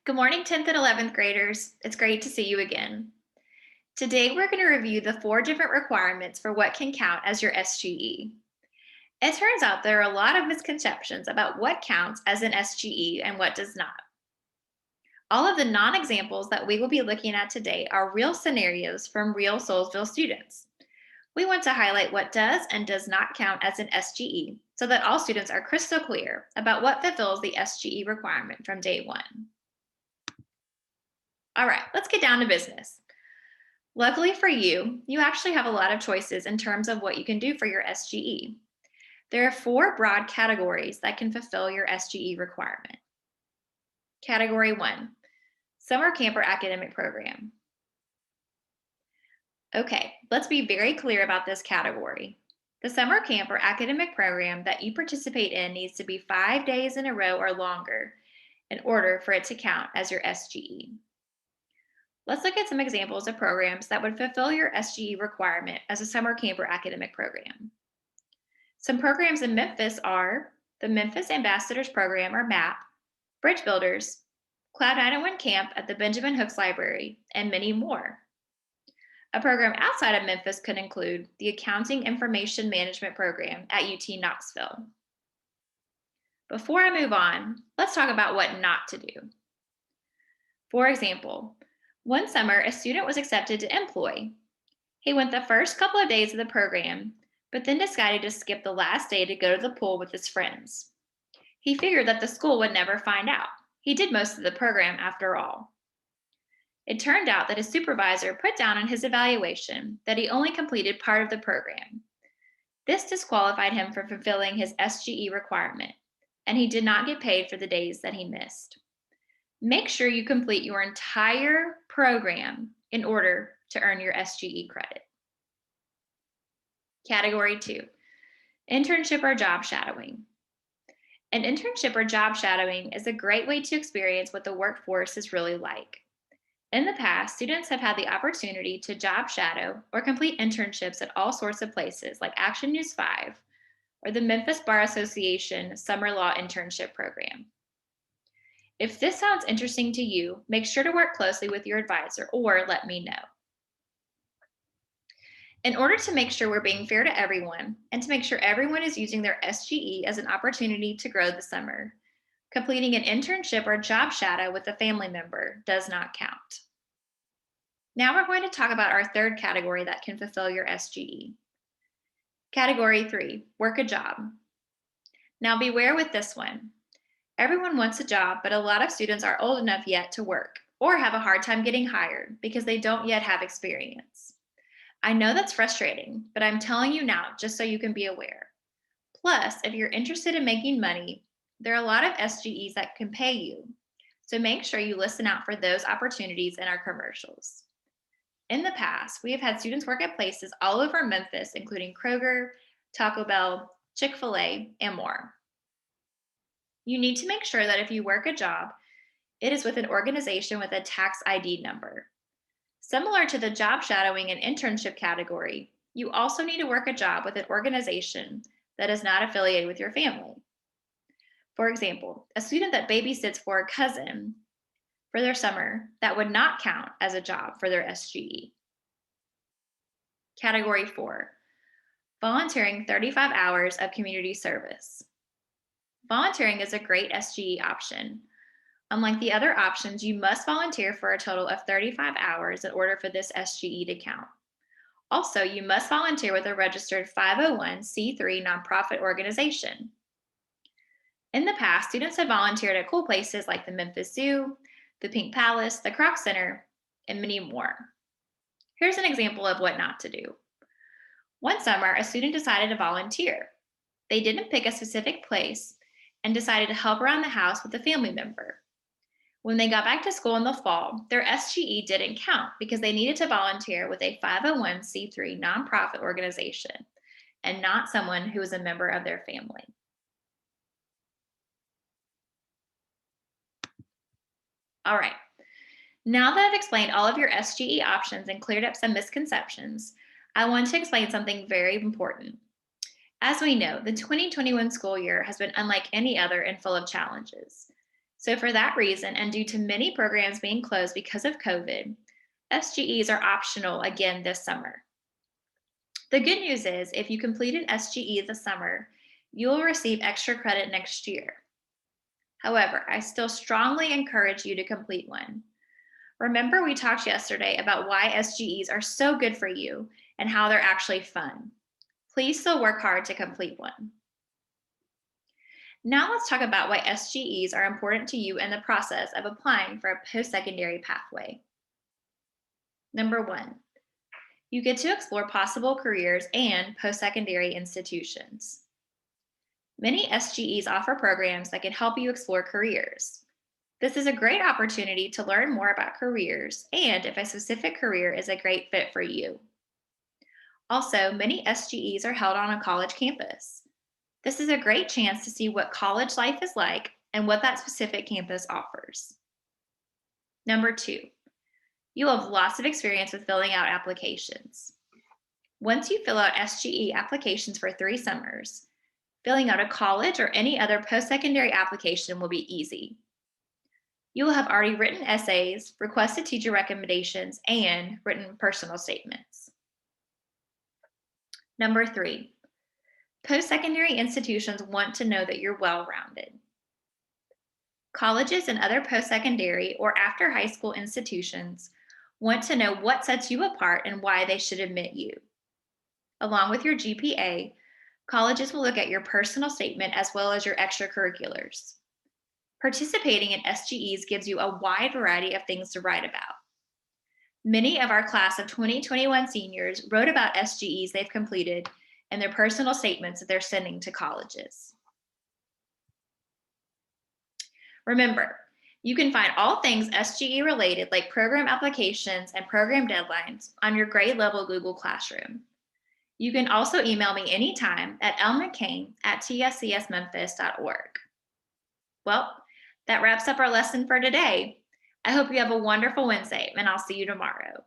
Good morning, 10th and 11th graders. It's great to see you again. Today, we're going to review the four different requirements for what can count as your SGE. It turns out there are a lot of misconceptions about what counts as an SGE and what does not. All of the non-examples that we will be looking at today are real scenarios from real Soulsville students. We want to highlight what does and does not count as an SGE so that all students are crystal clear about what fulfills the SGE requirement from day one. All right, let's get down to business. Luckily for you, you actually have a lot of choices in terms of what you can do for your SGE. There are four broad categories that can fulfill your SGE requirement. Category 1, Summer Camp or Academic Program. Okay, let's be very clear about this category. The summer camp or academic program that you participate in needs to be 5 days in a row or longer in order for it to count as your SGE. Let's look at some examples of programs that would fulfill your SGE requirement as a summer camp or academic program. Some programs in Memphis are the Memphis Ambassadors Program or MAP, Bridge Builders, Cloud 901 Camp at the Benjamin Hooks Library, and many more. A program outside of Memphis could include the Accounting Information Management Program at UT Knoxville. Before I move on, let's talk about what not to do. For example, one summer, a student was accepted to Employ. He went the first couple of days of the program, but then decided to skip the last day to go to the pool with his friends. He figured that the school would never find out. He did most of the program after all. It turned out that his supervisor put down on his evaluation that he only completed part of the program. This disqualified him from fulfilling his SGE requirement, and he did not get paid for the days that he missed. Make sure you complete your entire program in order to earn your SGE credit. Category 2, Internship or Job Shadowing. An internship or job shadowing is a great way to experience what the workforce is really like. In the past, students have had the opportunity to job shadow or complete internships at all sorts of places like Action News 5 or the Memphis Bar Association Summer Law Internship Program. If this sounds interesting to you, make sure to work closely with your advisor or let me know. In order to make sure we're being fair to everyone and to make sure everyone is using their SGE as an opportunity to grow this summer, completing an internship or job shadow with a family member does not count. Now we're going to talk about our third category that can fulfill your SGE. Category 3, Work a Job. Now beware with this one. Everyone wants a job, but a lot of students are old enough yet to work or have a hard time getting hired because they don't yet have experience. I know that's frustrating, but I'm telling you now just so you can be aware. Plus, if you're interested in making money, there are a lot of SGEs that can pay you. So make sure you listen out for those opportunities in our commercials. In the past, we have had students work at places all over Memphis, including Kroger, Taco Bell, Chick-fil-A, and more. You need to make sure that if you work a job, it is with an organization with a tax ID number. Similar to the job shadowing and internship category, you also need to work a job with an organization that is not affiliated with your family. For example, a student that babysits for a cousin for their summer, that would not count as a job for their SGE. Category 4, volunteering 35 hours of community service. Volunteering is a great SGE option. Unlike the other options, you must volunteer for a total of 35 hours in order for this SGE to count. Also, you must volunteer with a registered 501c3 nonprofit organization. In the past, students have volunteered at cool places like the Memphis Zoo, the Pink Palace, the Kroc Center, and many more. Here's an example of what not to do. One summer, a student decided to volunteer. They didn't pick a specific place and decided to help around the house with a family member. When they got back to school in the fall, their SGE didn't count because they needed to volunteer with a 501c3 nonprofit organization and not someone who was a member of their family. All right, now that I've explained all of your SGE options and cleared up some misconceptions, I want to explain something very important. As we know, the 2021 school year has been unlike any other and full of challenges. So, for that reason, and due to many programs being closed because of COVID, SGEs are optional again this summer. The good news is, if you completed SGE this summer, you will receive extra credit next year. However, I still strongly encourage you to complete one. Remember, we talked yesterday about why SGEs are so good for you and how they're actually fun. Please still work hard to complete one. Now let's talk about why SGEs are important to you in the process of applying for a post-secondary pathway. Number one, you get to explore possible careers and post-secondary institutions. Many SGEs offer programs that can help you explore careers. This is a great opportunity to learn more about careers and if a specific career is a great fit for you. Also, many SGEs are held on a college campus. This is a great chance to see what college life is like and what that specific campus offers. Number two, you'll have lots of experience with filling out applications. Once you fill out SGE applications for 3 summers, filling out a college or any other post-secondary application will be easy. You will have already written essays, requested teacher recommendations, and written personal statements. Number three, post-secondary institutions want to know that you're well-rounded. Colleges and other post-secondary or after high school institutions want to know what sets you apart and why they should admit you. Along with your GPA, colleges will look at your personal statement as well as your extracurriculars. Participating in SGEs gives you a wide variety of things to write about. Many of our class of 2021 seniors wrote about SGEs they've completed and their personal statements that they're sending to colleges. Remember, you can find all things SGE related like program applications and program deadlines on your grade level Google Classroom. You can also email me anytime at lmccain@tscsmemphis.org. Well, that wraps up our lesson for today. I hope you have a wonderful Wednesday, and I'll see you tomorrow.